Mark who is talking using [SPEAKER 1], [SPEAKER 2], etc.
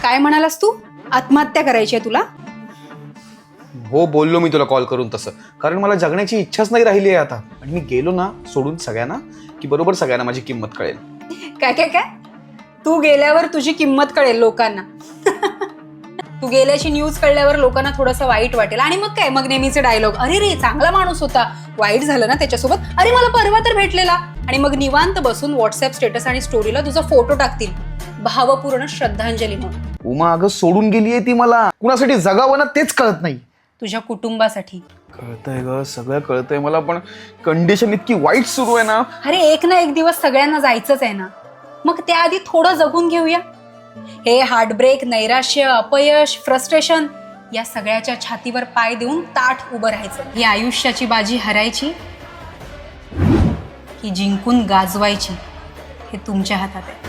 [SPEAKER 1] काय म्हणालास तू? आत्महत्या करायची आहे तुला?
[SPEAKER 2] हो, बोललो मी तुला कॉल करून तसं, कारण मला जगण्याची इच्छाच नाही राहिली आहे आता. आणि मी गेलो ना सोडून सगळ्यांना, की बरोबर सगळ्यांना माझी किंमत कळेल.
[SPEAKER 1] काय काय काय? तू गेल्यावर तुझी किंमत कळेल लोकांना. तू गेल्याची न्यूज कळल्यावर लोकांना थोडंसं वाईट वाटेल आणि मग काय, मग नेहमीचे डायलॉग, अरे रे चांगला माणूस होता, वाईट झालं ना त्याच्यासोबत, अरे मला परवा तर भेटलेला. आणि मग निवांत बसून व्हॉट्सअप स्टेटस आणि स्टोरीला तुझा फोटो टाकतील, भावपूर्ण श्रद्धांजली म्हणून.
[SPEAKER 2] उमा अगं सोडून गेलीये ती मला. कुणासाठी जगावं ना तेच कळत नाही.
[SPEAKER 1] तुझ्या कुटुंबासाठी.
[SPEAKER 2] कळतंय ग, सगळं कळतंय मला, पण कंडिशन इतकी वाईट सुरू आहे ना.
[SPEAKER 1] अरे एक ना एक दिवस सगळ्यांना जायचंच आहे ना, मग त्याआधी थोडं जगून घेऊया. हे हार्टब्रेक, नैराश्य, अपयश, फ्रस्ट्रेशन या सगळ्याच्या छातीवर पाय देऊन ताठ उभं राहायचं. ही आयुष्याची बाजी हरायची की जिंकून गाजवायची हे तुमच्या हातात आहे.